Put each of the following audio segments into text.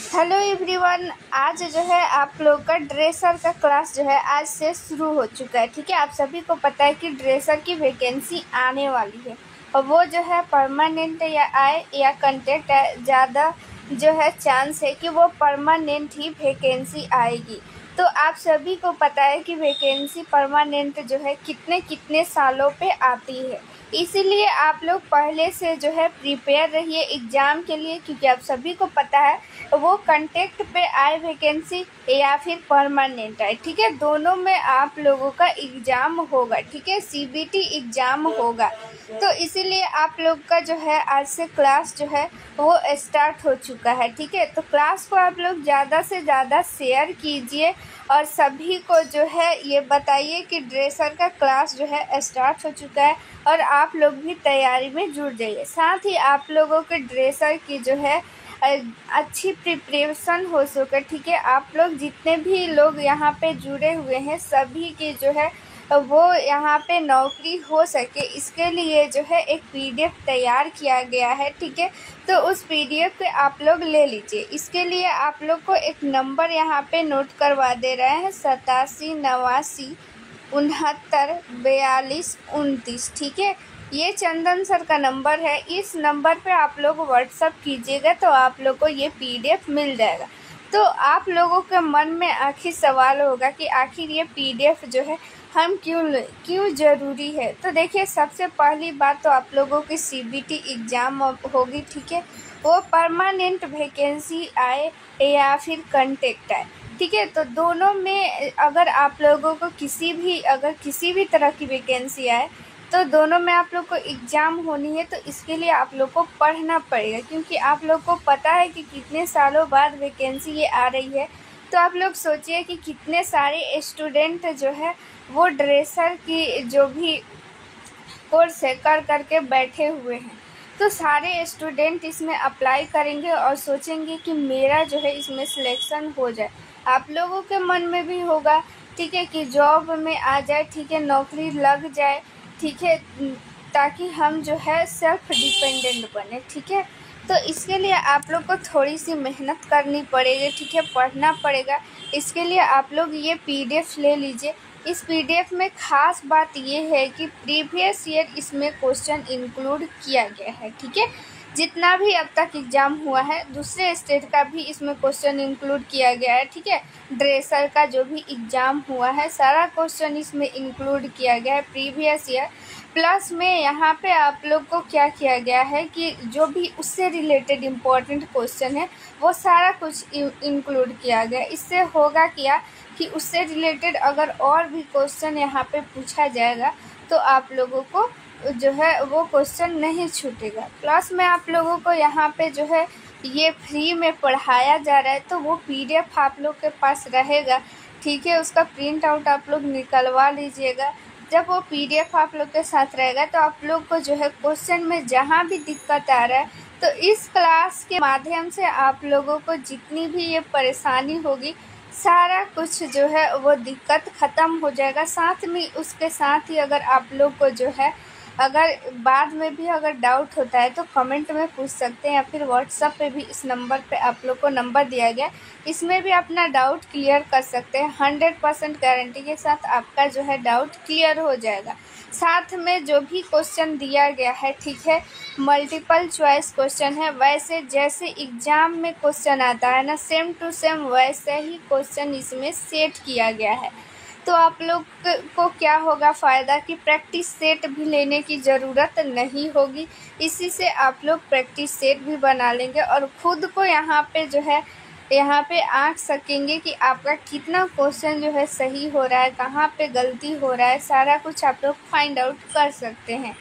Hello everyone. आज जो है आप लोग का ड्रेसर का क्लास जो है आज से शुरू हो चुका है। ठीक है, आप सभी को पता है कि ड्रेसर की वैकेंसी आने वाली है और वो जो है परमानेंट या आए या कंटेक्ट है, ज़्यादा जो है चांस है कि वो परमानेंट ही वैकेंसी आएगी। तो आप सभी को पता है कि वैकेंसी परमानेंट जो है कितने कितने सालों पे आती है, इसीलिए आप लोग पहले से जो है प्रिपेयर रहिए एग्ज़ाम के लिए, क्योंकि आप सभी को पता है वो कंटेक्ट पे आए वैकेंसी या फिर परमानेंट आए। ठीक है, दोनों में आप लोगों का एग्ज़ाम होगा। ठीक है, सीबीटी एग्ज़ाम होगा। तो इसीलिए आप लोग का जो है आज से क्लास जो है वो स्टार्ट हो चुका है। ठीक है, तो क्लास को आप लोग ज़्यादा से ज़्यादा शेयर कीजिए और सभी को जो है ये बताइए कि ड्रेसर का क्लास जो है स्टार्ट हो चुका है और आप लोग भी तैयारी में जुड़ जाइए। साथ ही आप लोगों के ड्रेसर की जो है अच्छी प्रिपरेशन हो सके। ठीक है, आप लोग जितने भी लोग यहाँ पे जुड़े हुए हैं सभी की जो है वो यहाँ पे नौकरी हो सके, इसके लिए जो है एक पीडीएफ तैयार किया गया है। ठीक है, तो उस पीडीएफ पे आप लोग ले लीजिए। इसके लिए आप लोग को एक नंबर यहाँ पे नोट करवा दे रहे हैं 8789694229। ठीक है, ये चंदन सर का नंबर है। इस नंबर पे आप लोग व्हाट्सअप कीजिएगा तो आप लोग को ये पीडीएफ मिल जाएगा। तो आप लोगों के मन में आखिर सवाल होगा कि आखिर ये पीडीएफ जो है हम क्यों ज़रूरी है। तो देखिए, सबसे पहली बात तो आप लोगों की सीबीटी एग्ज़ाम होगी। ठीक है, वो परमानेंट वैकेंसी आए या फिर कंटेक्ट आए। ठीक है, तो दोनों में अगर आप लोगों को किसी भी तरह की वैकेंसी आए तो दोनों में आप लोग को एग्ज़ाम होनी है। तो इसके लिए आप लोग को पढ़ना पड़ेगा, क्योंकि आप लोग को पता है कि कितने सालों बाद वैकेंसी ये आ रही है। तो आप लोग सोचिए कि कितने सारे स्टूडेंट जो है वो ड्रेसर की जो भी कोर्स है कर के बैठे हुए हैं। तो सारे स्टूडेंट इसमें अप्लाई करेंगे और सोचेंगे कि मेरा जो है इसमें सिलेक्शन हो जाए। आप लोगों के मन में भी होगा, ठीक है, कि जॉब में आ जाए, ठीक है, नौकरी लग जाए, ठीक है, ताकि हम जो है सेल्फ डिपेंडेंट बने। ठीक है, तो इसके लिए आप लोग को थोड़ी सी मेहनत करनी पड़ेगी। ठीक है, पढ़ना पड़ेगा। इसके लिए आप लोग ये पीडीएफ ले लीजिए। इस पीडीएफ में ख़ास बात ये है कि प्रीवियस ईयर इसमें क्वेश्चन इंक्लूड किया गया है। ठीक है, जितना भी अब तक एग्ज़ाम हुआ है दूसरे स्टेट का भी इसमें क्वेश्चन इंक्लूड किया गया है। ठीक है, ड्रेसर का जो भी एग्ज़ाम हुआ है सारा क्वेश्चन इसमें इंक्लूड किया गया है प्रीवियस ईयर। प्लस में यहाँ पे आप लोग को क्या किया गया है कि जो भी उससे रिलेटेड इम्पोर्टेंट क्वेश्चन है वो सारा कुछ इंक्लूड किया गया। इससे होगा क्या कि उससे रिलेटेड अगर और भी क्वेश्चन यहाँ पे पूछा जाएगा तो आप लोगों को जो है वो क्वेश्चन नहीं छूटेगा। प्लस में आप लोगों को यहाँ पे जो है ये फ्री में पढ़ाया जा रहा है, तो वो पीडीएफ आप लोग के पास रहेगा। ठीक है, उसका प्रिंट आउट आप लोग निकलवा लीजिएगा। जब वो पीडीएफ आप लोग के साथ रहेगा तो आप लोग को जो है क्वेश्चन में जहाँ भी दिक्कत आ रहा है तो इस क्लास के माध्यम से आप लोगों को जितनी भी ये परेशानी होगी सारा कुछ जो है वो दिक्कत ख़त्म हो जाएगा। साथ में उसके साथ ही अगर आप लोग को जो है अगर बाद में भी अगर डाउट होता है तो कमेंट में पूछ सकते हैं, या फिर व्हाट्सएप पे भी इस नंबर पे आप लोग को नंबर दिया गया, इसमें भी अपना डाउट क्लियर कर सकते हैं। 100% गारंटी के साथ आपका जो है डाउट क्लियर हो जाएगा। साथ में जो भी क्वेश्चन दिया गया है, ठीक है, मल्टीपल चॉइस क्वेश्चन है। वैसे जैसे एग्ज़ाम में क्वेश्चन आता है ना, सेम टू सेम वैसे ही क्वेश्चन इसमें सेट किया गया है। तो आप लोग को क्या होगा फ़ायदा कि प्रैक्टिस सेट भी लेने की ज़रूरत नहीं होगी। इसी से आप लोग प्रैक्टिस सेट भी बना लेंगे और ख़ुद को यहाँ पे आँक सकेंगे कि आपका कितना क्वेश्चन जो है सही हो रहा है, कहाँ पे गलती हो रहा है, सारा कुछ आप लोग फाइंड आउट कर सकते हैं।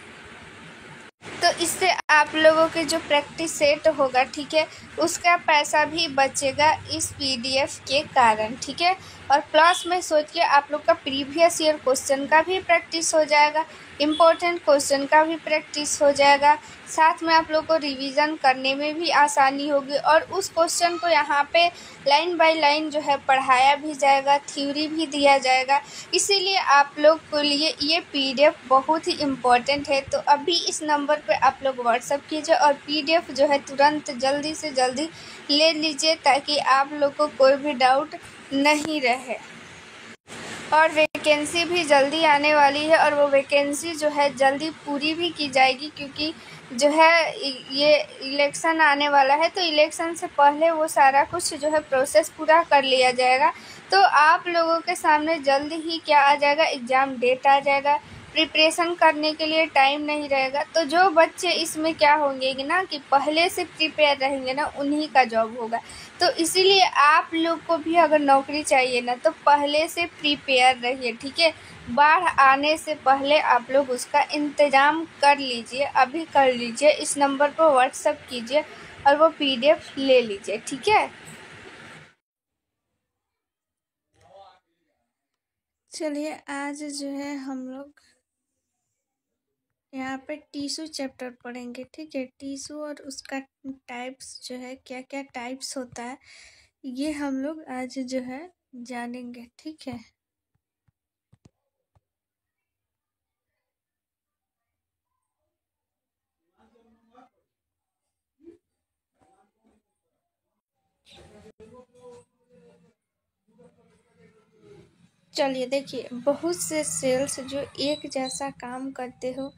तो इससे आप लोगों के जो प्रैक्टिस सेट होगा, ठीक है, उसका पैसा भी बचेगा इस पीडीएफ के कारण। ठीक है, और प्लस में सोचिए आप लोग का प्रीवियस ईयर क्वेश्चन का भी प्रैक्टिस हो जाएगा। इम्पोर्टेंट क्वेश्चन का भी प्रैक्टिस हो जाएगा, साथ में आप लोग को रिवीजन करने में भी आसानी होगी और उस क्वेश्चन को यहाँ पे लाइन बाय लाइन जो है पढ़ाया भी जाएगा, थ्योरी भी दिया जाएगा। इसीलिए आप लोग के लिए ये पीडीएफ बहुत ही इम्पोर्टेंट है। तो अभी इस नंबर पे आप लोग व्हाट्सअप कीजिए और पीडीएफ जो है तुरंत जल्दी से जल्दी ले लीजिए, ताकि आप लोग को कोई भी डाउट नहीं रहे। और वैकेंसी भी जल्दी आने वाली है और वो वैकेंसी जो है जल्दी पूरी भी की जाएगी, क्योंकि जो है ये इलेक्शन आने वाला है, तो इलेक्शन से पहले वो सारा कुछ जो है प्रोसेस पूरा कर लिया जाएगा। तो आप लोगों के सामने जल्द ही क्या आ जाएगा, एग्ज़ाम डेट आ जाएगा। प्रिपरेशन करने के लिए टाइम नहीं रहेगा। तो जो बच्चे इसमें क्या होंगे कि ना कि पहले से प्रिपेयर रहेंगे ना, उन्हीं का जॉब होगा। तो इसीलिए आप लोग को भी अगर नौकरी चाहिए ना, तो पहले से प्रिपेयर रहिए, ठीक है। बाढ़ आने से पहले आप लोग उसका इंतज़ाम कर लीजिए, अभी कर लीजिए। इस नंबर पर व्हाट्सअप कीजिए और वो पीडीएफ ले लीजिए, ठीक है। चलिए आज जो है हम लोग यहाँ पे टिश्यू चैप्टर पढ़ेंगे, ठीक है। टिश्यू और उसका टाइप्स जो है, क्या क्या टाइप्स होता है, ये हम लोग आज जो है जानेंगे, ठीक है। चलिए देखिए, बहुत से सेल्स जो एक जैसा काम करते हो,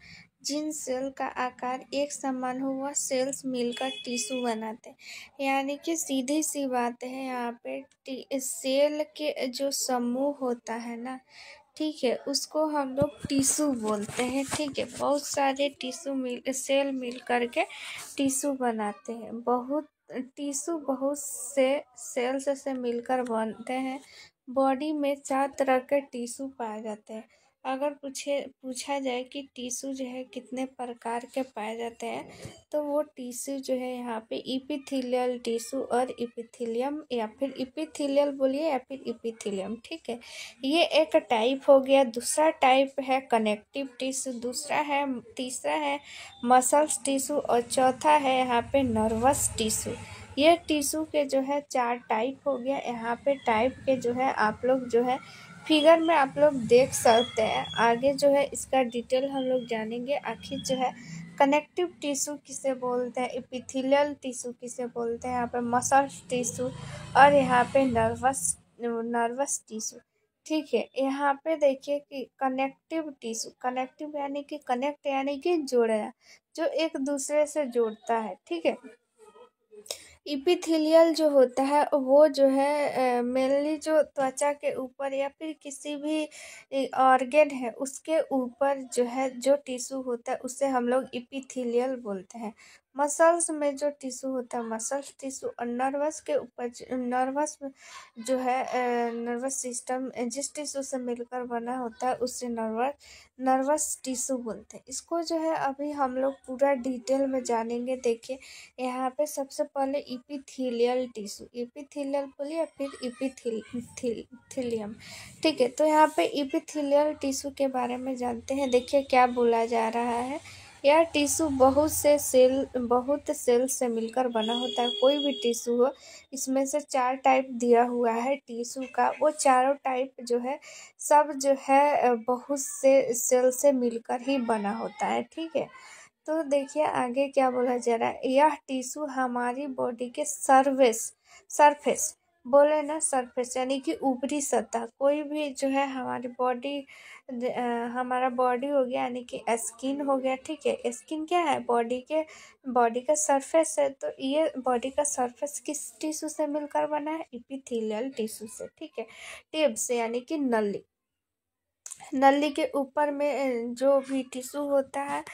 जिन सेल का आकार एक समान हो, वह सेल्स मिलकर टिश्यू बनाते हैं। यानी कि सीधी सी बात है, यहाँ पे सेल के जो समूह होता है ना, ठीक है, उसको हम लोग टिश्यू बोलते हैं, ठीक है। बहुत सारे सेल मिल करके टिश्यू बनाते हैं। टिश्यू बहुत से सेल्स से मिलकर बनते हैं। बॉडी में 4 तरह के टिश्यू पाए जाते हैं। अगर पूछा जाए कि टिश्यू जो है कितने प्रकार के पाए जाते हैं, तो वो टिश्यू जो है यहाँ पे इपिथेलियल टिश्यू और इपिथेलियम, या फिर इपिथेलियल बोलिए या फिर इपिथेलियम, ठीक है। ये एक टाइप हो गया। दूसरा टाइप है कनेक्टिव टिश्यू, तीसरा है मसल्स टिश्यू और चौथा है यहाँ पे नर्वस टिश्यू। ये टिश्यू के जो है 4 टाइप हो गया। यहाँ पे टाइप के जो है आप लोग जो है फिगर में आप लोग देख सकते हैं। आगे जो है इसका डिटेल हम लोग जानेंगे। आखिर जो है कनेक्टिव टिश्यू किसे बोलते हैं, एपिथेलियल टिश्यू किसे बोलते हैं, यहाँ पे मसल्स टिश्यू और यहाँ पे नर्वस टिश्यू, ठीक है। यहाँ पे देखिए कि कनेक्टिव यानी कि कनेक्ट यानी कि जोड़ना, जो एक दूसरे से जोड़ता है, ठीक है। इपिथेलियल जो होता है वो जो है मेनली जो त्वचा के ऊपर या फिर किसी भी ऑर्गन है उसके ऊपर जो है जो टिश्यू होता है उसे हम लोग इपिथेलियल बोलते हैं। मसल्स में जो टिश्यू होता है मसल्स टिश्यू, और नर्वस के ऊपर नर्वस जो है नर्वस सिस्टम जिस टिश्यू से मिलकर बना होता है उससे नर्वस टिश्यू बोलते हैं। इसको जो है अभी हम लोग पूरा डिटेल में जानेंगे। देखिए यहाँ पे सबसे पहले इपिथेलियल टिश्यू, इपिथेलियल बोलिए फिर इपिथेलियम, ठीक है। तो यहाँ पे इपिथेलियल टिश्यू के बारे में जानते हैं। देखिए क्या बोला जा रहा है, यह टिश्यू बहुत सेल से मिलकर बना होता है। कोई भी टिश्यू हो, इसमें से 4 टाइप दिया हुआ है टिश्यू का। वो चारों टाइप जो है सब जो है बहुत से सेल से मिलकर ही बना होता है, ठीक है। तो देखिए आगे क्या बोला जा रहा है, यह टिश्यू हमारी बॉडी के सरफेस बोले ना, सरफेस यानी कि ऊपरी सतह। कोई भी जो है हमारा बॉडी हो गया यानी कि स्किन हो गया, ठीक है। स्किन क्या है, बॉडी का सरफेस है। तो ये बॉडी का सरफेस किस टिश्यू से मिलकर बना है, इपिथेलियल टिश्यू से, ठीक है। टिब्स से यानी कि नली के ऊपर में जो भी टिश्यू होता है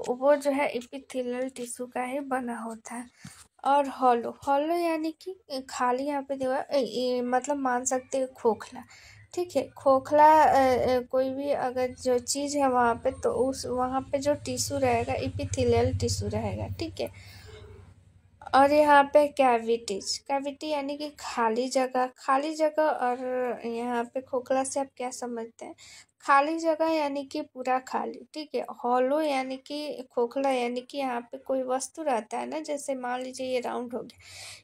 वो जो है इपिथेलियल टिश्यू का ही बना होता है। और हॉलो यानी कि खाली, यहाँ पे मतलब मान सकते हैं खोखला, ठीक है। खोखला कोई भी अगर जो चीज़ है वहाँ पे, तो वहाँ पे जो टिश्यू रहेगा इपिथेलियल टिश्यू रहेगा, ठीक है। और यहाँ पे कैविटी यानी कि खाली जगह। और यहाँ पे खोखला से आप क्या समझते हैं, खाली जगह यानी कि पूरा खाली, ठीक है। हॉलो यानी कि खोखला, यानी कि यहाँ पे कोई वस्तु रहता है ना, जैसे मान लीजिए ये राउंड हो गया,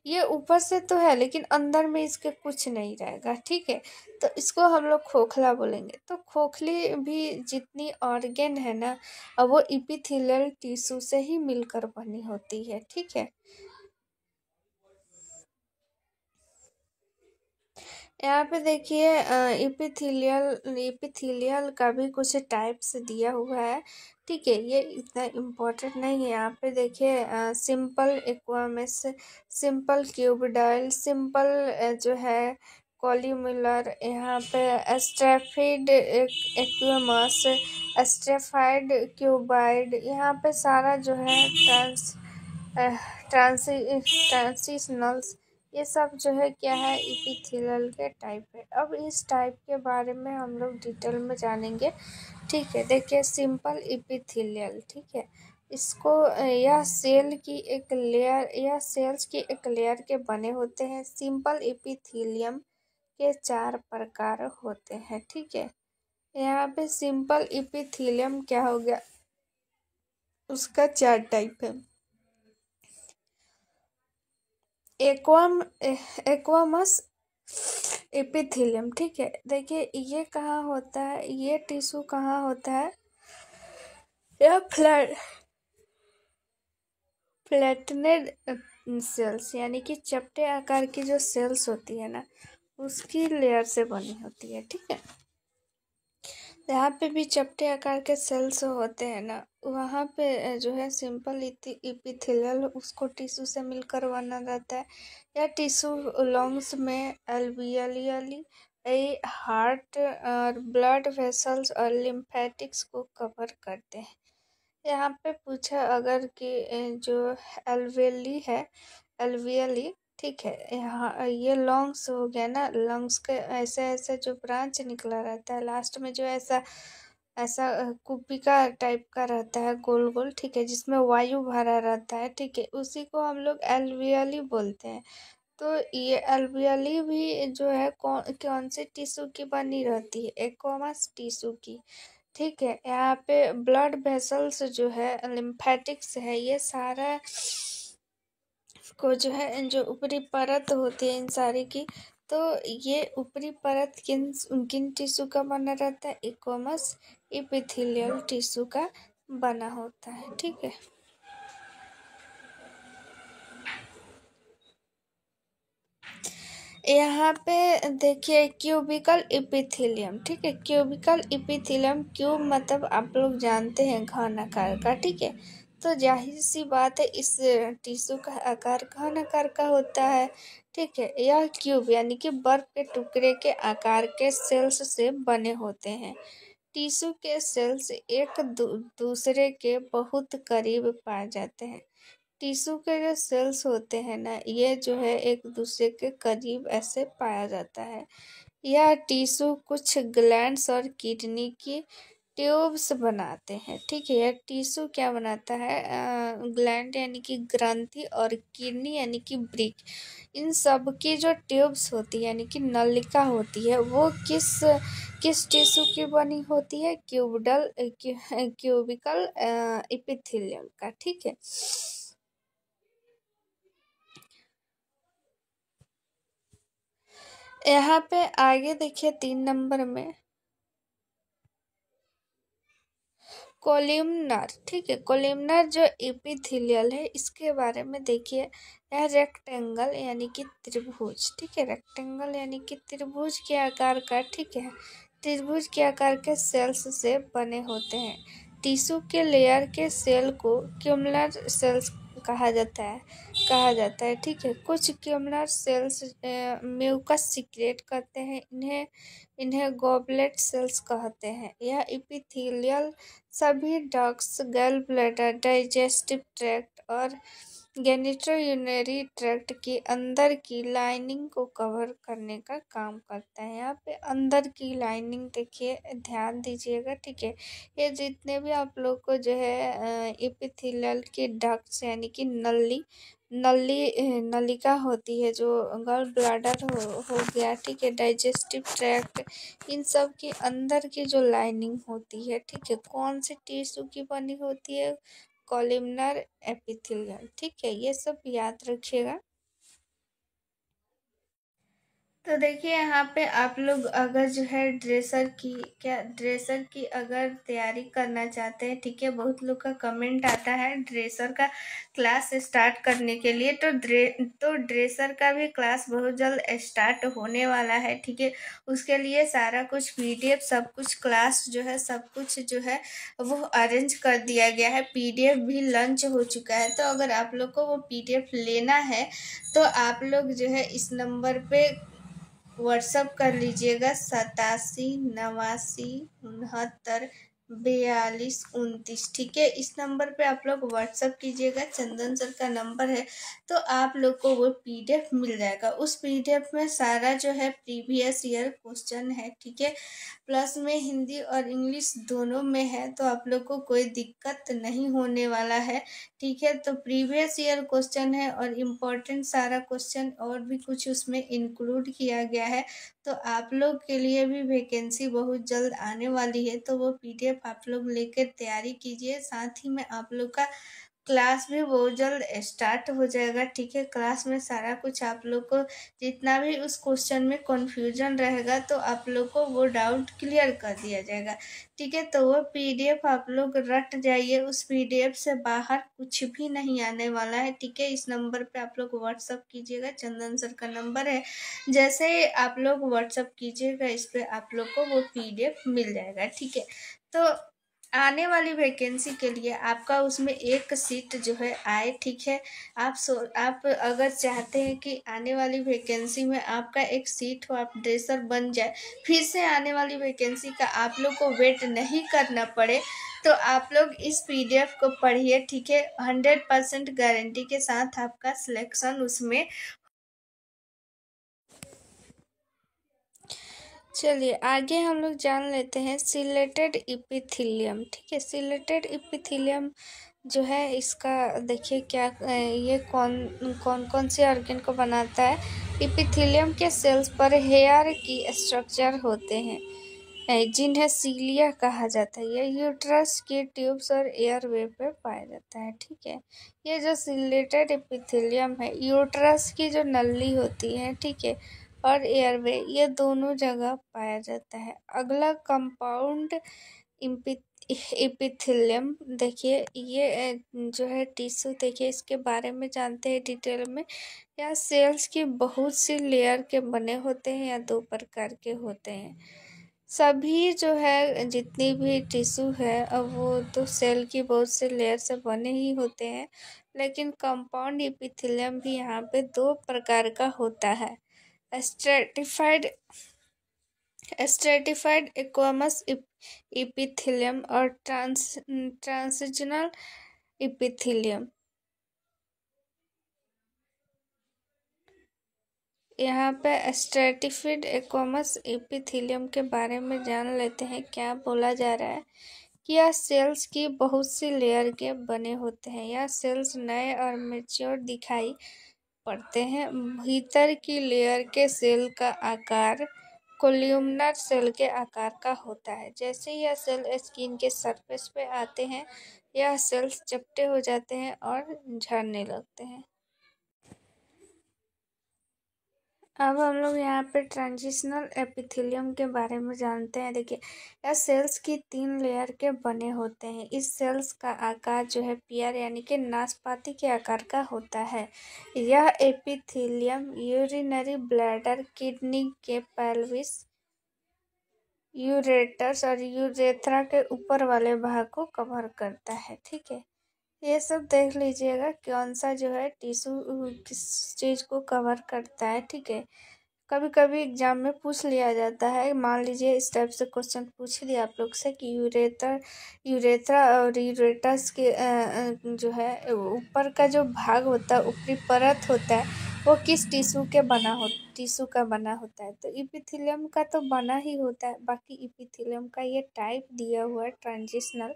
ये ऊपर से तो है लेकिन अंदर में इसके कुछ नहीं रहेगा, ठीक है। तो इसको हम लोग खोखला बोलेंगे। तो खोखली भी जितनी ऑर्गेन है ना, अब वो इपिथेलियल टिश्यू से ही मिलकर बनी होती है, ठीक है। यहाँ पे देखिए इपिथेलियल का भी कुछ टाइप्स दिया हुआ है, ठीक है। ये इतना इम्पोर्टेंट नहीं है। यहाँ पे देखिए सिंपल एक्वामस, सिंपल क्यूबिडाइल, सिंपल जो है कॉलीमुलर, यहाँ पे एस्ट्रेफिड एक्वामस, एस्ट्रेफाइड क्यूबाइड, यहाँ पे सारा जो है ट्रांसिशनल्स, ये सब जो है क्या है, इपिथेलियल के टाइप है। अब इस टाइप के बारे में हम लोग डिटेल में जानेंगे, ठीक है। देखिए सिंपल इपिथेलियल, ठीक है। इसको यह सेल की एक लेयर, यह सेल्स की एक लेयर के बने होते हैं। सिंपल इपिथेलियम के 4 प्रकार होते हैं, ठीक है। यहाँ पे सिंपल इपिथेलियम क्या हो गया, उसका 4 टाइप है। एक्वामस एपिथेलियम, ठीक है। देखिए ये कहाँ होता है, ये टिश्यू कहाँ होता है, यह फ्लैटनेड सेल्स यानी कि चपटे आकार की जो सेल्स होती है ना, उसकी लेयर से बनी होती है, ठीक है। यहाँ पे भी चपटे आकार के सेल्स होते हैं ना, वहाँ पे जो है सिंपल इपिथेलियल उसको टिश्यू से मिलकर बना रहता है। यह टिश्यू लंग्स में एल्वियली हार्ट और ब्लड वेसल्स और लिम्फेटिक्स को कवर करते हैं। यहाँ पे पूछा अगर कि जो एल्वियली है, एल्वियली, ठीक है। यहाँ ये लंग्स हो गया ना, लंग्स के ऐसे ऐसे जो ब्रांच निकला रहता है लास्ट में, जो ऐसा ऐसा कुपिका टाइप का रहता है, गोल गोल, ठीक है, जिसमें वायु भरा रहता है, ठीक है, उसी को हम लोग एल्वियली बोलते हैं। तो ये एल्वियली भी जो है कौन कौन से टिश्यू की बनी रहती है, एक्वामस टिश्यू की, ठीक है। यहाँ पे ब्लड वेसल्स जो है, लिम्फेटिक्स है, ये सारा को जो है, जो ऊपरी परत होती है इन सारी की, तो ये ऊपरी परत किन किन टिश्यू का बना रहता है, एक्वामस इपिथेलियल टिश्यू का बना होता है, ठीक है। यहाँ पे देखिए क्यूबिकल इपिथेलियम, ठीक है। क्यूबिकल इपिथेलियम, क्यूब मतलब आप लोग जानते हैं घन आकार का, ठीक है। तो जाहिर सी बात है इस टिश्यू का आकार घन आकार का होता है, ठीक है। यह क्यूब यानी कि बर्फ के टुकड़े के आकार के सेल्स से बने होते हैं। टिश्यू के सेल्स एक दूसरे के बहुत करीब पाए जाते हैं। टिश्यू के जो सेल्स होते हैं ना, ये जो है एक दूसरे के करीब ऐसे पाया जाता है। यह टिश्यू कुछ ग्लैंड्स और किडनी की ट्यूब्स बनाते हैं, ठीक है। यह टिश्यू क्या बनाता है, ग्लैंड यानी कि ग्रंथि और किडनी यानी कि ब्रिक, इन सब की जो ट्यूब्स होती है यानी कि नलिका होती है, वो किस किस टिश्यू की बनी होती है, क्यूबिकल इपिथेलियम का, ठीक है। यहाँ पे आगे देखिए 3 नंबर में कोलिमनर, ठीक है। कोलिमनर जो एपिथेलियल है, इसके बारे में देखिए, यह रेक्टेंगल यानी कि त्रिभुज, ठीक है। रेक्टेंगल यानी कि त्रिभुज के आकार का, ठीक है, त्रिभुज के आकार के सेल्स से बने होते हैं। टिश्यू के लेयर के सेल को क्यूमुलर सेल्स कहा जाता है, ठीक है। कुछ क्यूमुलर सेल्स म्यूकस सीक्रेट करते हैं, इन्हें इन्हें गॉबलेट सेल्स कहते हैं। यह इपिथेलियल सभी डक्ट्स, गैल ब्लैडर, डाइजेस्टिव ट्रैक्ट और गेनिटोयूरिनरी ट्रैक्ट की अंदर की लाइनिंग को कवर करने का काम करता है। यहाँ पे अंदर की लाइनिंग देखिए, ध्यान दीजिएगा, ठीक है। ये जितने भी आप लोग को जो है एपिथेलियल की डक्ट्स यानी कि नली नलिका होती है, जो गॉल ब्लैडर हो गया, ठीक है, डाइजेस्टिव ट्रैक्ट, इन सब के अंदर की जो लाइनिंग होती है, ठीक है, कौन से टिश्यू की बनी होती है, कॉलमनर एपिथेलियम, ठीक है, ये सब याद रखिएगा। तो देखिए यहाँ पे आप लोग अगर जो है ड्रेसर की अगर तैयारी करना चाहते हैं, ठीक है, बहुत लोग का कमेंट आता है ड्रेसर का क्लास स्टार्ट करने के लिए, तो ड्रेसर का भी क्लास बहुत जल्द स्टार्ट होने वाला है, ठीक है। उसके लिए सारा कुछ पीडीएफ, सब कुछ क्लास जो है, सब कुछ जो है वो अरेंज कर दिया गया है, पीडीएफ भी लॉन्च हो चुका है। तो अगर आप लोग को वो पीडीएफ लेना है तो आप लोग जो है इस नंबर पे व्हाट्सअप कर लीजिएगा, 87 89 69 42 29, ठीक है। इस नंबर पे आप लोग व्हाट्सअप कीजिएगा, चंदन सर का नंबर है। तो आप लोग को वो पीडीएफ मिल जाएगा। उस पीडीएफ में सारा जो है प्रीवियस ईयर क्वेश्चन है, ठीक है, प्लस में हिंदी और इंग्लिश दोनों में है, तो आप लोग को कोई दिक्कत नहीं होने वाला है, ठीक है। तो प्रीवियस ईयर क्वेश्चन है और इम्पोर्टेंट सारा क्वेश्चन और भी कुछ उसमें इंक्लूड किया गया है। तो आप लोग के लिए भी वैकेंसी बहुत जल्द आने वाली है, तो वो पीडीएफ आप लोग लेकर तैयारी कीजिए। साथ ही में आप लोग का क्लास भी बहुत जल्द स्टार्ट हो जाएगा, ठीक है। क्लास में सारा कुछ आप लोग को जितना भी उस क्वेश्चन में कन्फ्यूजन रहेगा, तो आप लोग को वो डाउट क्लियर कर दिया जाएगा, ठीक है। तो वो पीडीएफ आप लोग रट जाइए, उस पीडीएफ से बाहर कुछ भी नहीं आने वाला है, ठीक है। इस नंबर पे आप लोग व्हाट्सअप कीजिएगा, चंदन सर का नंबर है। जैसे ही आप लोग व्हाट्सअप कीजिएगा, इस पे आप लोग को वो पीडीएफ मिल जाएगा, ठीक है। तो आने वाली वैकेंसी के लिए आपका उसमें एक सीट जो है आए, ठीक है। आप अगर चाहते हैं कि आने वाली वैकेंसी में आपका एक सीट हो, आप ड्रेसर बन जाए, फिर से आने वाली वैकेंसी का आप लोग को वेट नहीं करना पड़े, तो आप लोग इस पीडीएफ को पढ़िए, ठीक है। 100% गारंटी के साथ आपका सिलेक्शन उसमें। चलिए आगे हम लोग जान लेते हैं सिलेटेड इपिथीलियम, ठीक है। सिलेटेड इपिथीलियम जो है, इसका देखिए क्या ये कौन कौन कौन से ऑर्गन को बनाता है। इपिथीलियम के सेल्स पर हेयर की स्ट्रक्चर होते हैं, जिन्हें सीलिया कहा जाता है। यह यूट्रस के ट्यूब्स और एयरवे पे पाया जाता है, ठीक है। ये जो सिलेटेड इपिथीलियम है, यूट्रस की जो नली होती है, ठीक है, और एयरवे, ये दोनों जगह पाया जाता है। अगला कंपाउंड इपिथीलियम, देखिए ये जो है टिश्यू, देखिए इसके बारे में जानते हैं डिटेल में। या सेल्स की बहुत सी लेयर के बने होते हैं, या दो प्रकार के होते हैं। सभी जो है जितनी भी टिश्यू है, अब वो तो सेल की बहुत से लेयर से बने ही होते हैं, लेकिन कंपाउंड इपिथेलियम भी यहाँ पे दो प्रकार का होता है। स्ट्रेटिफाइड एक्वामस इपिथेलियम और ट्रांजिशनल इपिथेलियम। यहाँ पे स्ट्रेटिफाइड एक्वामस एपिथेलियम के बारे में जान लेते हैं। क्या बोला जा रहा है कि यह सेल्स की बहुत सी लेयर के बने होते हैं। यह सेल्स नए और मैच्योर दिखाई पड़ते हैं। भीतर की लेयर के सेल का आकार कोल्यूमनर सेल के आकार का होता है। जैसे यह सेल स्किन के सरफेस पे आते हैं, यह सेल्स चपटे हो जाते हैं और झड़ने लगते हैं। अब हम लोग यहाँ पे ट्रांजिशनल एपिथेलियम के बारे में जानते हैं। देखिए, यह सेल्स की 3 लेयर के बने होते हैं। इस सेल्स का आकार जो है पियर यानी कि नाशपाती के आकार का होता है। यह एपिथेलियम यूरिनरी ब्लैडर, किडनी के पेल्विस, यूरेटर्स और यूरेथ्रा के ऊपर वाले भाग को कवर करता है, ठीक है। ये सब देख लीजिएगा कौन सा जो है टिश्यू किस चीज़ को कवर करता है, ठीक है। कभी कभी एग्जाम में पूछ लिया जाता है, मान लीजिए इस टाइप से क्वेश्चन पूछ लिया आप लोग से कि यूरेथ्रा और यूरेटस के जो है ऊपर का जो भाग होता है, ऊपरी परत होता है, वो किस टिश्यू का बना होता है। तो इपिथेलियम का तो बना ही होता है। बाकी इपिथेलियम का ये टाइप दिया हुआ है ट्रांजिशनल,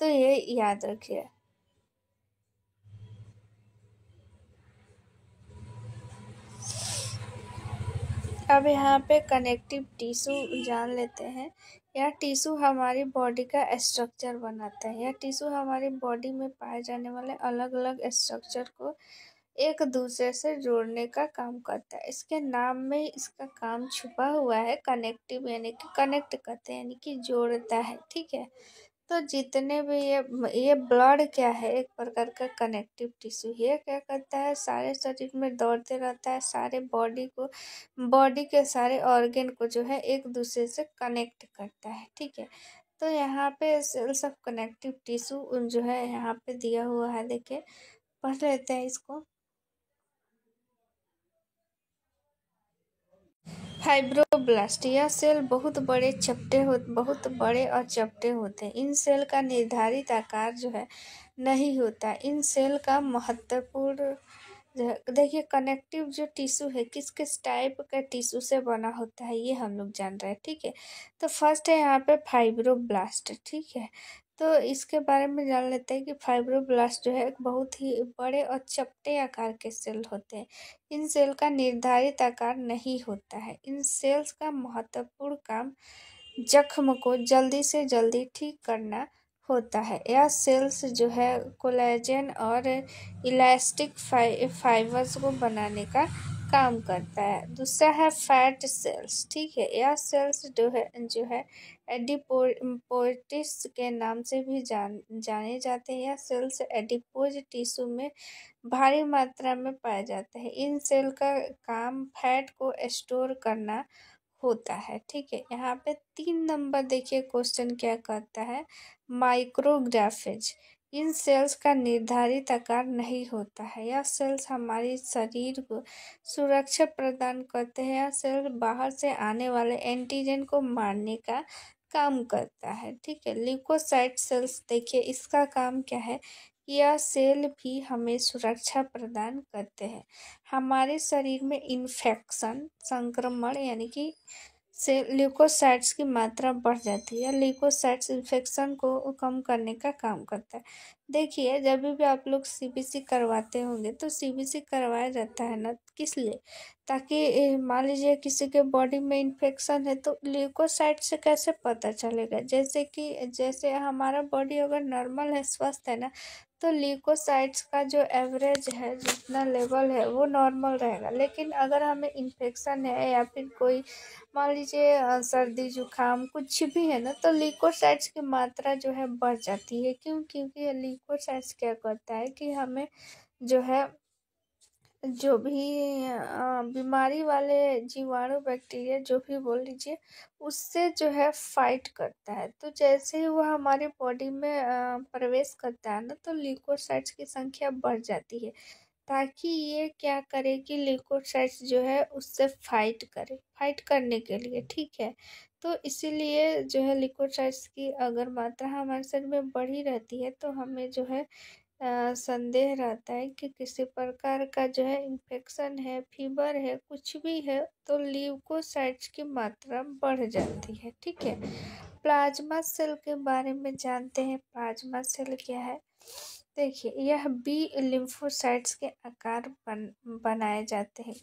तो ये याद रखिए। अब यहाँ पे कनेक्टिव टिश्यू जान लेते हैं। यह टिश्यू हमारी बॉडी का स्ट्रक्चर बनाता है। यह टिश्यू हमारी बॉडी में पाए जाने वाले अलग अलग स्ट्रक्चर को एक दूसरे से जोड़ने का काम करता है। इसके नाम में इसका काम छुपा हुआ है, कनेक्टिव, यानी कि कनेक्ट करते हैं, यानी कि जोड़ता है। ठीक है, तो जितने भी ये ब्लड क्या है, एक प्रकार का कनेक्टिव टिश्यू। ये क्या करता है, सारे शरीर में दौड़ते रहता है, सारे बॉडी के सारे ऑर्गन को जो है एक दूसरे से कनेक्ट करता है। ठीक है, तो यहाँ पे सेल्स ऑफ कनेक्टिव टिश्यू जो है यहाँ पे दिया हुआ है, देखिए पढ़ लेते हैं इसको। फाइब्रोब्लास्ट, यह सेल बहुत बड़े और चपटे होते हैं। इन सेल का निर्धारित आकार जो है नहीं होता। इन सेल का महत्वपूर्ण देखिए, कनेक्टिव जो टिश्यू है किस किस टाइप का टिश्यू से बना होता है ये हम लोग जान रहे हैं। ठीक है, तो फर्स्ट है यहाँ पे फाइब्रोब्लास्ट। ठीक है, तो इसके बारे में जान लेते हैं कि फाइब्रोब्लास्ट जो है एक बहुत ही बड़े और चपटे आकार के सेल होते हैं। इन सेल का निर्धारित आकार नहीं होता है। इन सेल्स का महत्वपूर्ण काम जख्म को जल्दी से जल्दी ठीक करना होता है। यह सेल्स जो है कोलेजन और इलास्टिक फाइबर्स को बनाने का काम करता है। दूसरा है फैट सेल्स। ठीक है, यह सेल्स जो है एडिपोइटिस के नाम से भी जाने जाते हैं। यह सेल्स एडिपोज टिश्यू में भारी मात्रा में पाए जाते हैं। इन सेल का काम फैट को स्टोर करना होता है। ठीक है, यहाँ पे 3 नंबर देखिए क्वेश्चन क्या कहता है, माइक्रोग्राफेज। इन सेल्स का निर्धारित आकार नहीं होता है। यह सेल्स हमारी शरीर को सुरक्षा प्रदान करते हैं। यह सेल बाहर से आने वाले एंटीजन को मारने का काम करता है। ठीक है, ल्यूकोसाइट सेल्स देखिए इसका काम क्या है, यह सेल भी हमें सुरक्षा प्रदान करते हैं। हमारे शरीर में इन्फेक्शन, संक्रमण, यानी कि से ल्यूकोसाइट्स की मात्रा बढ़ जाती है। ल्यूकोसाइट्स इन्फेक्शन को कम करने का काम करता है। देखिए, जब भी आप लोग सीबीसी करवाते होंगे तो सीबीसी करवाया जाता है ना, किस लिए, ताकि मान लीजिए किसी के बॉडी में इन्फेक्शन है तो ल्यूकोसाइट से कैसे पता चलेगा। जैसे हमारा बॉडी अगर नॉर्मल है, स्वस्थ है ना, तो ल्यूकोसाइट्स का जो एवरेज है, जितना लेवल है वो नॉर्मल रहेगा। लेकिन अगर हमें इन्फेक्शन है या फिर कोई मान लीजिए सर्दी जुकाम कुछ भी है ना, तो ल्यूकोसाइट्स की मात्रा जो है बढ़ जाती है। क्यों? क्योंकि ल्यूकोसाइट्स क्या करता है कि हमें जो है जो भी बीमारी वाले जीवाणु, बैक्टीरिया, जो भी बोल लीजिए, उससे जो है फाइट करता है। तो जैसे ही वह हमारी बॉडी में प्रवेश करता है ना, तो ल्यूकोसाइट्स की संख्या बढ़ जाती है, ताकि ये क्या करे कि ल्यूकोसाइट्स जो है उससे फाइट करने के लिए। ठीक है, तो इसीलिए जो है ल्यूकोसाइट्स की अगर मात्रा हमारे शरीर में बढ़ी रहती है तो हमें जो है संदेह रहता है कि किसी प्रकार का जो है इन्फेक्शन है, फीवर है, कुछ भी है, तो ल्यूकोसाइट्स की मात्रा बढ़ जाती है। ठीक है, प्लाज्मा सेल के बारे में जानते हैं। प्लाज्मा सेल क्या है, देखिए यह बी लिम्फोसाइट्स के आकार बनाए जाते हैं।